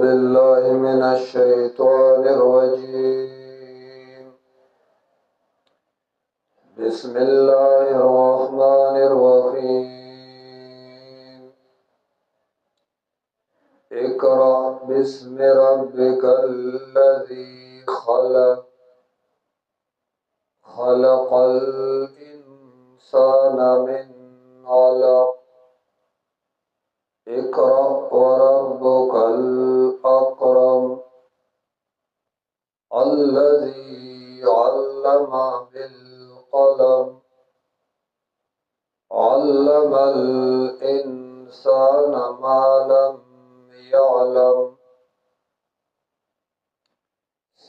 بالله من الشيطان الرجيم. بسم الله الرحمن الرحيم. اقرأ باسم ربك الذي خلق خلق الإنسان من علق اقرأ وربك الأكرم الذي علم بالقلم علم الإنسان ما لم يعلم.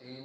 3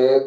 1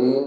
3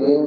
3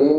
3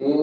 3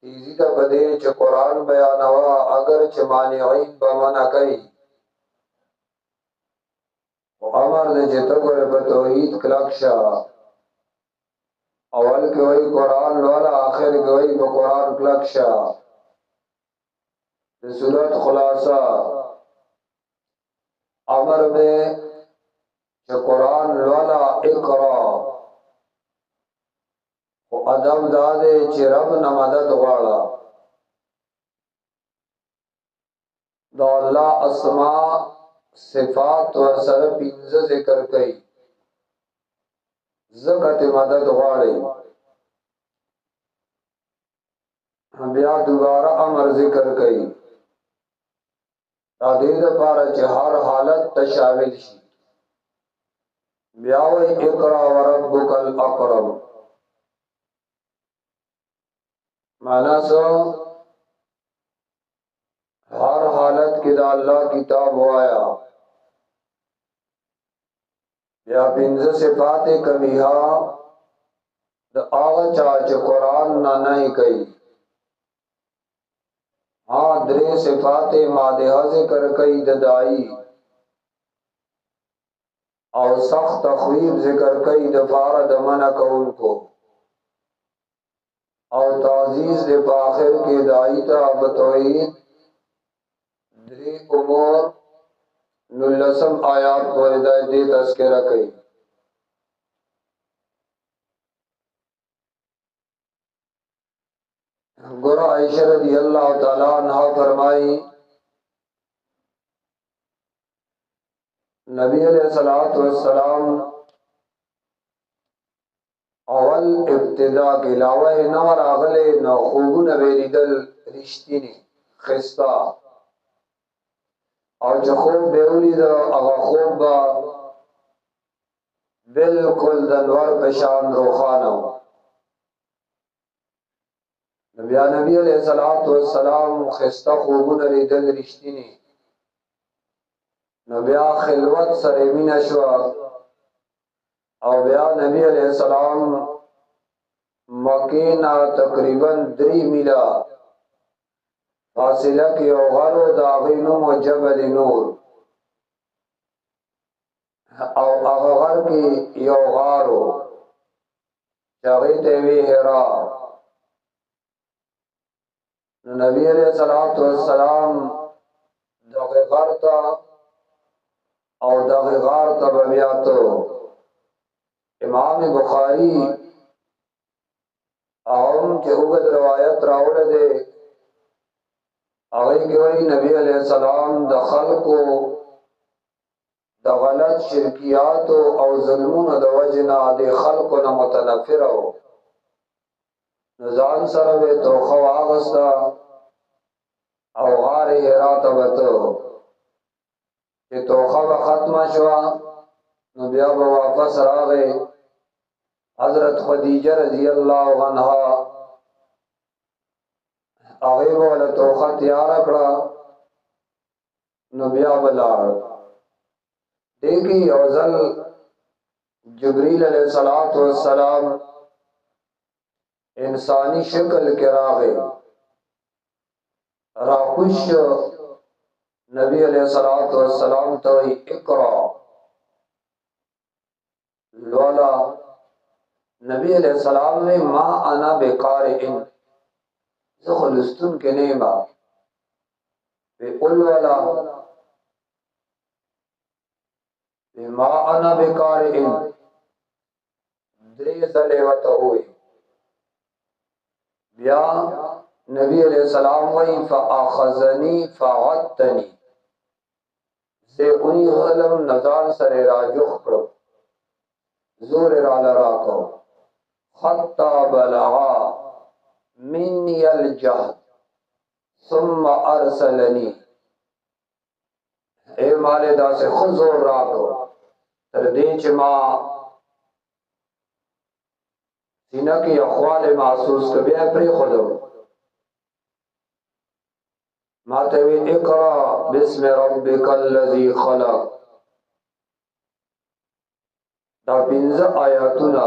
تیزی تا بدے چه قرآن بیانوا اگر چه مانعین بمنا کئی و امر دے چه تکر بتوحید کلکشا اول کے وئی قرآن لولا آخر کے وئی بقرآن کلکشا دے صورت خلاصہ امر دے چه قرآن لولا اقرا و ادب دادے چه رب نمدد غاڑا دا اللہ اسماء صفات و سر پینز ذکر کئی زکت مدد غاڑی بیا دوبارہ امر ذکر کئی تا دید پارا چه ہر حالت تشامل شی بیا وی اقرا و ربک الاکرم معنی سو ہر حالت کی دا اللہ کتاب وایا یا پنز صفات کمیہا دا آغا چاچ قرآن نانائی کئی ہاں درے صفات مادحہ ذکر کئی ددائی اور سخت تخویب ذکر کئی دفار دمنہ کون کو اور تعزیز دے پاخر کے دائی تا بتوحید دری امور نلسم آیات کو ہدایت دے تذکرہ کئی گرہ عائشہ رضی اللہ تعالیٰ عنہ فرمائی نبی علیہ السلام اول ابتدا کی لاوہ نور آغلے نو خوبون بیری دل رشتینی خستا اور جو خوب بیولی دا اغا خوب با بالکل دنور پشان روخانو نبی علیہ السلام خستا خوبون ری دل رشتینی بیا خلوت سرمین شوا او بیا نبی علیہ السلام مکینا تقریباً 3 میلا فاصلہ کی اوغارو داغینم و جبل نور او اغغر کی یوغارو چاگیتے وی حرا نبی علیہ السلام دغی غرطا او دغی غرطا ببیاتو امام بخاری اہم کے اگد روایت راوڑ دے آگئی کہ وہی نبی علیہ السلام دخل کو دغلط شرکیات او ظلمون دوجنا دے خلق نا متنفر ہو نزان سرب تو خواغستا او غار حیرات بتو کہ توخہ ختم شوا نبیہ واپس راغے حضرت خدیجہ رضی اللہ عنہ آغیب والا توخہ تیار اکڑا نبیہ بلار دیکھی اوزل جبریل علیہ السلام انسانی شکل کے راغے راکش نبی علیہ السلام توئی اقرا لولا نبی علیہ السلام میں ما انا بقارئن زخلستن کے نیمہ بے اولولا ما انا بقارئن دریس لیوتا ہوئی بیا نبی علیہ السلام وی فآخذنی فعدتنی سے انہی غلم نظان سر راجخ کرو زور رالا راکو حتی بلغا منی الجہد ثم ارسلنی اے مالدہ سے خود زور راکو تردیچ ما سینہ کی اخوال محسوس کبھی اپری خودو ماتوی اقرا بسم ربک اللذی خلق دا پنز آیاتنا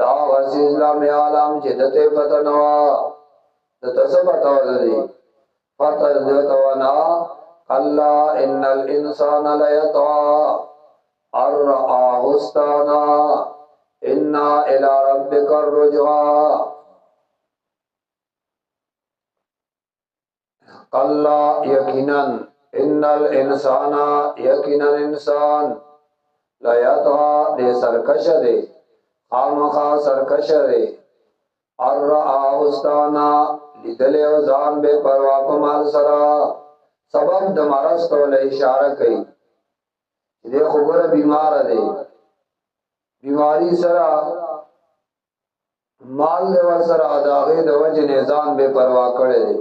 دا غسی اسلامی عالم چې دته پته نو دته څه پته ولري پته دته ونا کلا ان الانسان ليطغى ان رآه استغنى ان الى ربك الرجعى کلا یقینا ان الانسان یقینا انسان ليطغى دې سرکش دی خامخا سرکش دی ان رآه استغنى لیدل او ځان به پروا په مال سره سبب د مرض ته اشاره کوي دې خبره بیمار دی بیماری سره مال له ور سره اداغه د وجه نظام به پروا کړي دي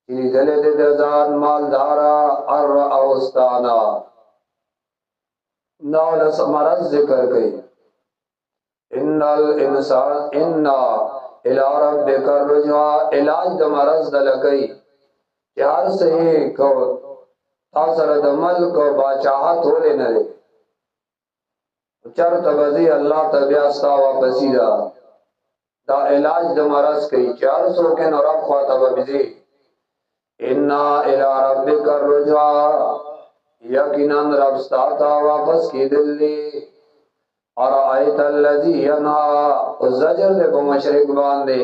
چې دله د ځان مالدارا ار او استانا نو له مرض ذکر کوي ان الانسان ان الى ربك الرجوع علاج د مرض د لګي یار صحیح کو تاسو سره د ملک او بادشاہت ولې نه لري چرته بزي الله تبیا ستا واپسی دا علاج د مرض کوي 400 کې نو رب خواته بزي ان الى ربك الرجوع یقینا رب ستا ته واپس کیدلی اور ایت الذی ینها الزجر دے په مشرق باندې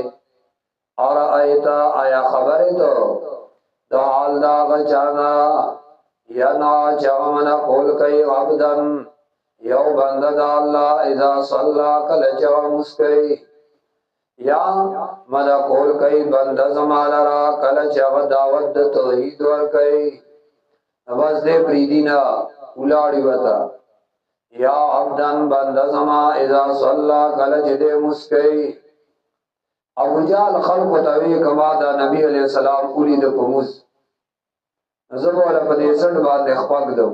اور ایت آیا خبر تو د حال دا غچانا ینا چامنا قول کئی عبدن یو بنده دا اللہ اذا صلا کل چا مسکئی یا مدا قول کئی بنده زمالرا کل چا دعوت توحید ور کئی بس دے پریدینا الاڑی بتا یا عبدن بنده زما اذا صلا کل چدے مسکئی ابو جال خلق توی کما دا نبی علیہ السلام اولی د پموس زبو علا پدی سنڈ باندې خپاک دو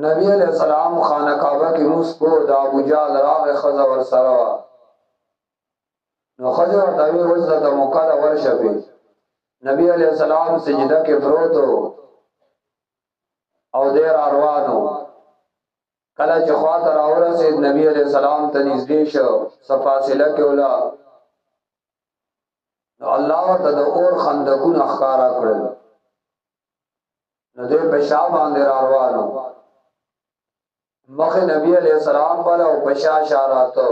نبی علیہ السلام خانہ کعبہ کی مسکو دا ابو جال راغ خزا ور سروا نو خزا ور توی وزدت مقاد ورشبی نبی علیہ السلام سجدہ کے فروتو او دیر اروانو کله چې خواته راورسید نبی علیہ السلام ته نږدې شو صفاصله کې ولا نو الله ته د اور خندقونه ښکارا کړل نو دې په شا باندې روانو مخ نبی علیہ السلام بل او بشا اشاراتو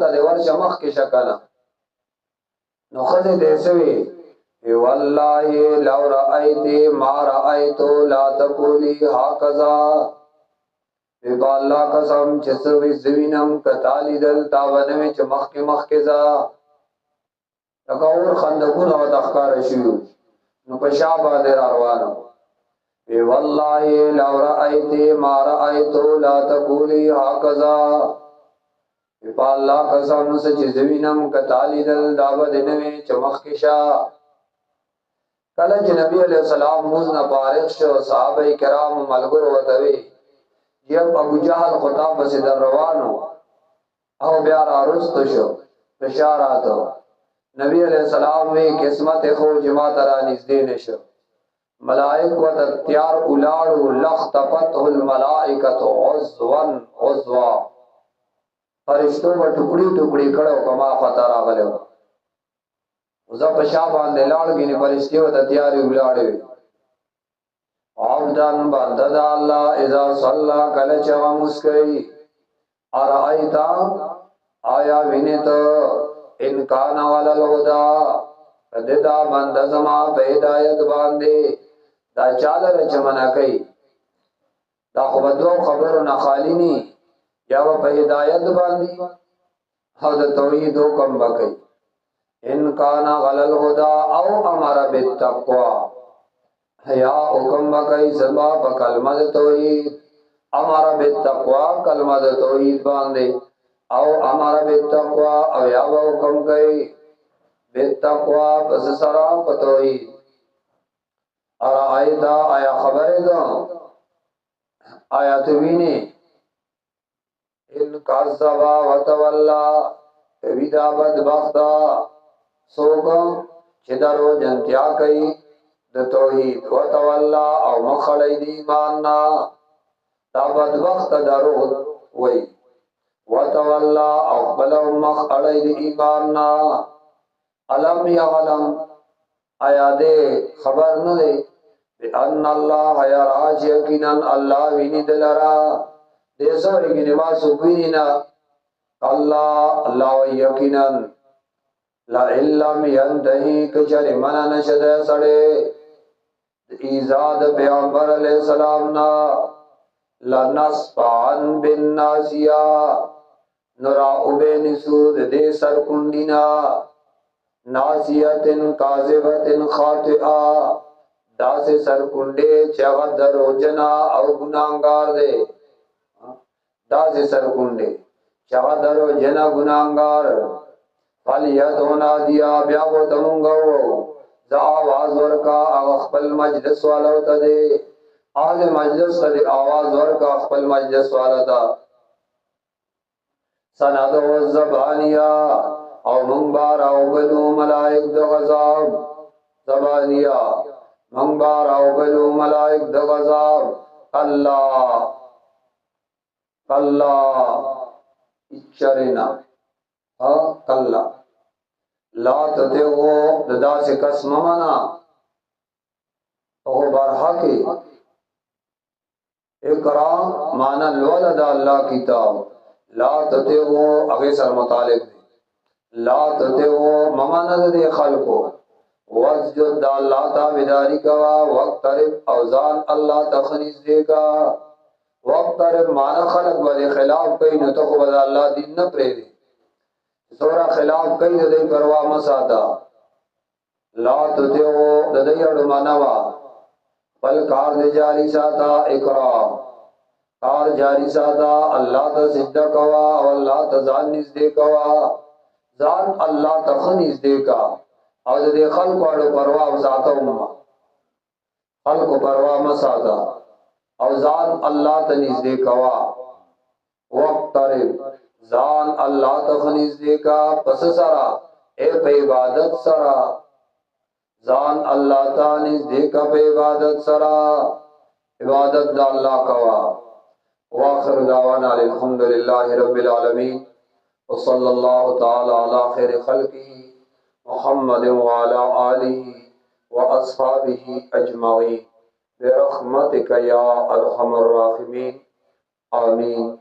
ته ورشه مخ کې شکل نو خو دې سوي والله لو رأيت ما رأيت لا تقولي هكذا بالله قسم چې سوي زوینم کتالی دل تاونه چې مخ کې ځا تکور خندقونه او تخکار شي نو په شابه در روانو والله لو رأيت ما رأيت لا تقولي هكذا بالله قسم چې زوینم کتالی دل داوود نه چې مخ کې شا کله چې نبی علیہ السلام موږ نه فارغ شو صحابه کرام ملګرو وتوي یو ابو جهل خطاب بس در روانو او بیا راست شو بشارات نبی علیہ السلام وی قسمت خو جما ترا نږدې نشو ملائک و تیار اولادو لختفته الملائکه عزوا عزوا فرشتو په ټوکړي ټوکړي کړه کما خطر راغلو وزا پشا باندې لاړګینه فرشتو ته تیاری ولاړې عبدان بنده دا الله اذا صلى کله چا مسکئی ارایتا آیا وینته ان کان علی الهدى ددا بنده زما په هدایت باندې دا چاله چمنا کوي دا خو بدو خبرو نه خالی ني یا په هدایت باندې او د توحید حکم وکي ان کان علی الهدى او امر بالتقوى یا حکم وکي سبا په کلمه توحید امر بالتقوى کلمه توحید باندې او امر بالتقوى او یا حکم کوي بالتقوى پس سره په توحید ارایدا آیا خبره ده آیات ویني ان کذبا وتولى ویدا بدبختا سوګ چې درو جنتیا کوي د توحید وتولى او مخړې دی ایمان نا دا بدبخت دروغ وای وتولى اقبل مخ اړای د ایمان نا علم یعلم آیا دې خبر نه دی ان الله یرا یقینا الله ویني دلرا دې سره کې نماز وینینا الله یقینا لا علم ينتهي کچر منا نشد سړې ایزاد پیغمبر علیہ السلام نا لنصفعن بالناسیہ نراؤبے نسود دے سرکندینا ناسیتن کاذبتن خاطئا دا سے سرکنڈے چغد دروجنا او گناہگار دے دا سے سرکنڈے چغد دروجنا گناہگار فلیدونا دیا بیا و تمونگو دا آواز ورکا اغخبل مجلس والا تا دے آل مجلس تا دے آواز ورکا اغخبل مجلس والا تا سندو الزبانیہ او منبار او بلو ملائک دا غزاب زبانیہ منبار او بلو ملائک دا غزاب کلا اچرنا کلا لا تتغو ددا سے قسم منا او برحقی اقرا مانا الولد اللہ کتاب لا تتغو اغیسر مطالب لا تتغو مماند دے خلقو واسجد دا اللہ تا بداری کوا وقترب اوزان اللہ تخنیز دے کا وقترب مانا خلق بلے خلاف کئی نتخو بدا اللہ دین نپرے دے سورا خلاف کئی دے پروا مساتا لا تتغو دے اڑمانوا بل کار دے جاری ساتا اقرام کار جاری ساتا اللہ تا سجدہ کوا او اللہ تا زان نز دے کوا زان اللہ تا خنیز دے کا او دے خلق واڑو پروا مساتا امما خلق پروا مساتا او زان اللہ تا نز دے کوا وقترب زان اللہ تخنیز دے کا پس سرا اے پہ عبادت سرا زان اللہ تانیز دے کا پہ عبادت سرا عبادت دا اللہ کوا واخر دعوانا الحمدللہ رب العالمین وصلی اللہ تعالی علی خیر خلقی محمد وعلا آلہ واصحابہ اجمعین برحمتک یا ارحم الراحمین آمین